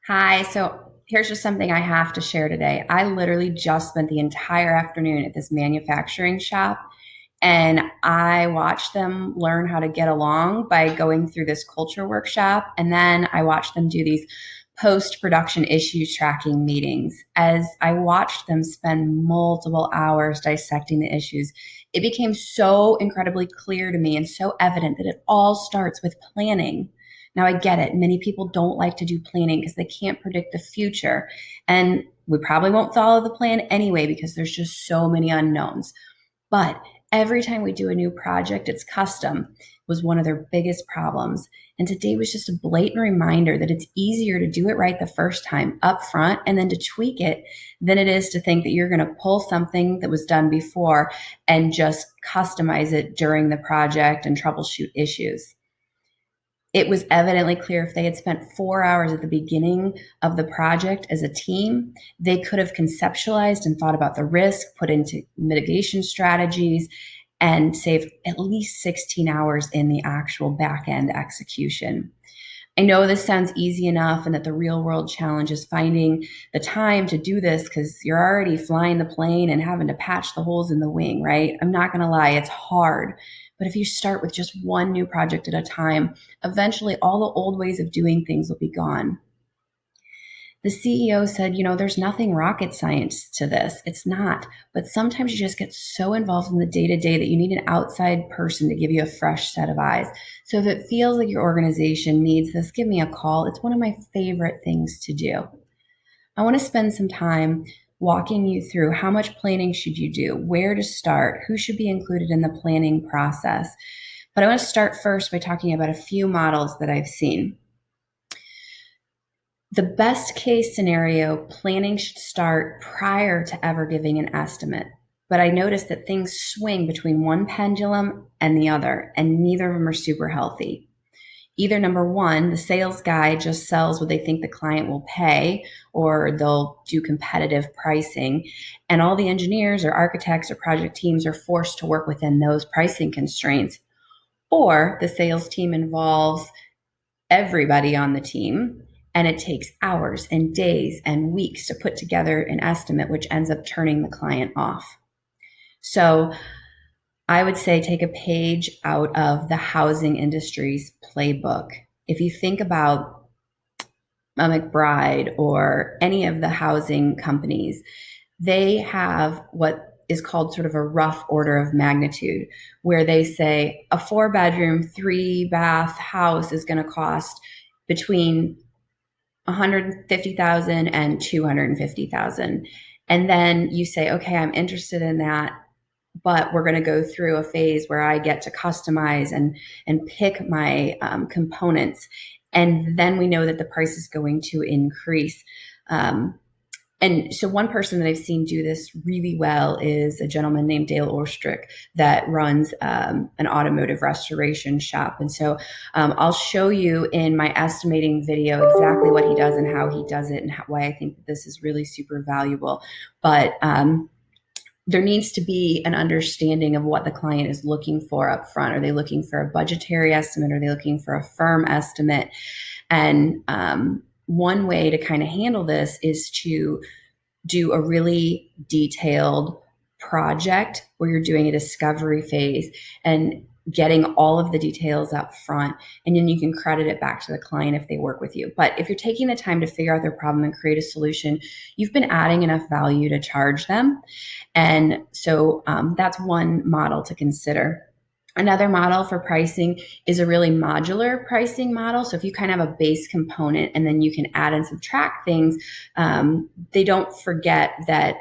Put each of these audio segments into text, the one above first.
Hi. So here's just something I have to share today. I literally just spent the entire afternoon at this manufacturing shop and I watched them learn how to get along by going through this culture workshop. And then I watched them do these post production issues tracking meetings. As I watched them spend multiple hours dissecting the issues, it became so incredibly clear to me and so evident that it all starts with planning. Now, I get it. Many people don't like to do planning because they can't predict the future. And we probably won't follow the plan anyway because there's just so many unknowns. But every time we do a new project, it's custom was one of their biggest problems. And today was just a blatant reminder that it's easier to do it right the first time up front and then to tweak it than it is to think that you're going to pull something that was done before and just customize it during the project and troubleshoot issues. It was evidently clear if they had spent 4 hours at the beginning of the project as a team, they could have conceptualized and thought about the risk, put into mitigation strategies, and saved at least 16 hours in the actual back end execution. I know this sounds easy enough and that the real world challenge is finding the time to do this because you're already flying the plane and having to patch the holes in the wing, right? I'm not going to lie, it's hard. But if you start with just one new project at a time, eventually all the old ways of doing things will be gone. The CEO said, there's nothing rocket science to this. It's not. But sometimes you just get so involved in the day to day that you need an outside person to give you a fresh set of eyes. So if it feels like your organization needs this, give me a call. It's one of my favorite things to do. I want to spend some time walking you through how much planning should you do, where to start, who should be included in the planning process. But I want to start first by talking about a few models that I've seen. The best case scenario, planning should start prior to ever giving an estimate. But I noticed that things swing between one pendulum and the other, and neither of them are super healthy. Either number one, the sales guy just sells what they think the client will pay, or they'll do competitive pricing. And all the engineers or architects or project teams are forced to work within those pricing constraints. Or the sales team involves everybody on the team, and it takes hours and days and weeks to put together an estimate, which ends up turning the client off. So I would say take a page out of the housing industry's playbook. If you think about a McBride or any of the housing companies, they have what is called sort of a rough order of magnitude, where they say a 4-bedroom, 3-bath house is going to cost between 150,000 and 250,000. And then you say, okay, I'm interested in that, but we're going to go through a phase where I get to customize and pick my components. And then we know that the price is going to increase. And so one person that I've seen do this really well is a gentleman named Dale Orstrick that runs an automotive restoration shop. And so I'll show you in my estimating video exactly what he does and how he does it and why I think that this is really super valuable. But there needs to be an understanding of what the client is looking for up front. Are they looking for a budgetary estimate? Are they looking for a firm estimate? And one way to kind of handle this is to do a really detailed project where you're doing a discovery phase and getting all of the details up front, and then you can credit it back to the client if they work with you. But if you're taking the time to figure out their problem and create a solution, you've been adding enough value to charge them. And so that's one model to consider. Another model for pricing is a really modular pricing model. So if you kind of have a base component and then you can add and subtract things, they don't forget that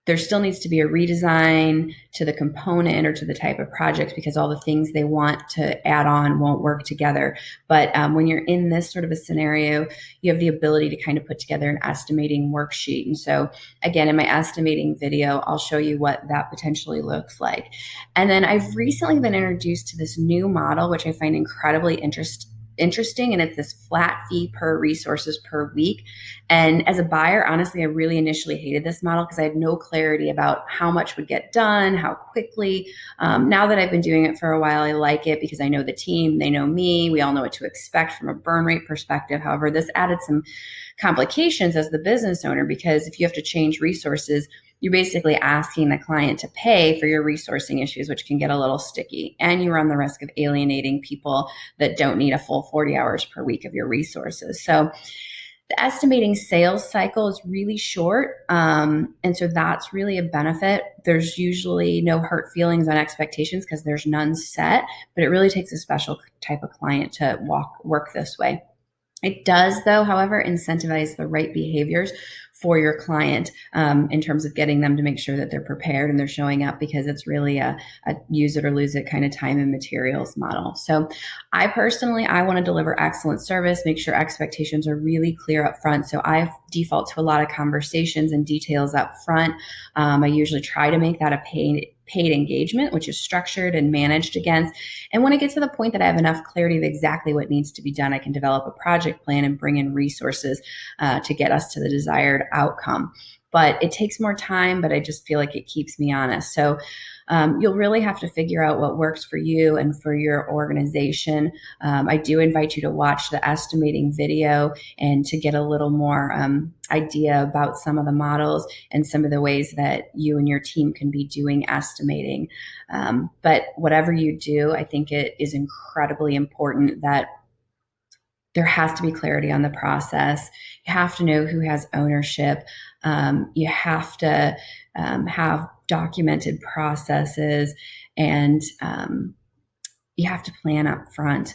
there still needs to be a redesign to the component or to the type of project because all the things they want to add on won't work together. But when you're in this sort of a scenario, you have the ability to kind of put together an estimating worksheet. And so again, in my estimating video, I'll show you what that potentially looks like. And then I've recently been introduced to this new model, which I find incredibly interesting, and it's this flat fee per resources per week. And as a buyer, honestly, I really initially hated this model because I had no clarity about how much would get done, how quickly. Now that I've been doing it for a while, I like it because I know the team, they know me, we all know what to expect from a burn rate perspective. However, this added some complications as the business owner, because if you have to change resources, you're basically asking the client to pay for your resourcing issues, which can get a little sticky. And you run the risk of alienating people that don't need a full 40 hours per week of your resources. So the estimating sales cycle is really short. And so that's really a benefit. There's usually no hurt feelings on expectations because there's none set, but it really takes a special type of client to work this way. It does, though, however, incentivize the right behaviors for your client in terms of getting them to make sure that they're prepared and they're showing up, because it's really a use it or lose it kind of time and materials model. So I want to deliver excellent service, make sure expectations are really clear up front. So I default to a lot of conversations and details up front. I usually try to make that a paid engagement, which is structured and managed against. And when I get to the point that I have enough clarity of exactly what needs to be done, I can develop a project plan and bring in resources to get us to the desired outcome. But it takes more time, but I just feel like it keeps me honest. So you'll really have to figure out what works for you and for your organization. I do invite you to watch the estimating video and to get a little more idea about some of the models and some of the ways that you and your team can be doing estimating. But whatever you do, I think it is incredibly important that there has to be clarity on the process. You have to know who has ownership. You have to have documented processes, and you have to plan up front.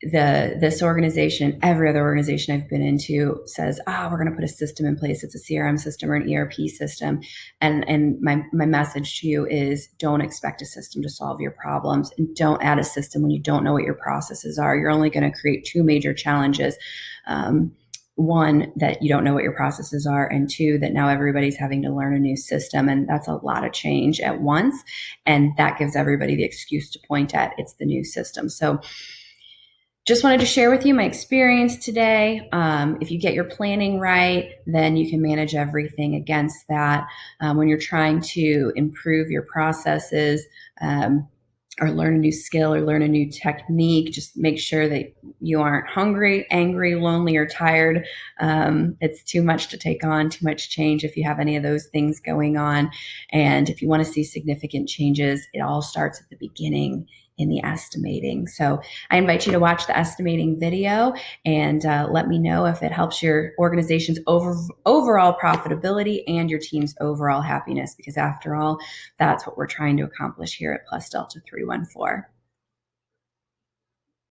This organization, every other organization I've been into, says, we're going to put a system in place. It's a CRM system or an ERP system. And my message to you is, don't expect a system to solve your problems, and don't add a system when you don't know what your processes are. You're only going to create two major challenges. One, that you don't know what your processes are, and two, that now everybody's having to learn a new system. And that's a lot of change at once. And that gives everybody the excuse to point at it's the new system. So just wanted to share with you my experience today. If you get your planning right, then you can manage everything against that. When you're trying to improve your processes, or learn a new skill or learn a new technique, just make sure that you aren't hungry, angry, lonely, or tired. It's too much to take on, too much change if you have any of those things going on. And if you want to see significant changes, it all starts at the beginning in the estimating. So I invite you to watch the estimating video and let me know if it helps your organization's overall profitability and your team's overall happiness, because after all, that's what we're trying to accomplish here at Plus Delta 314.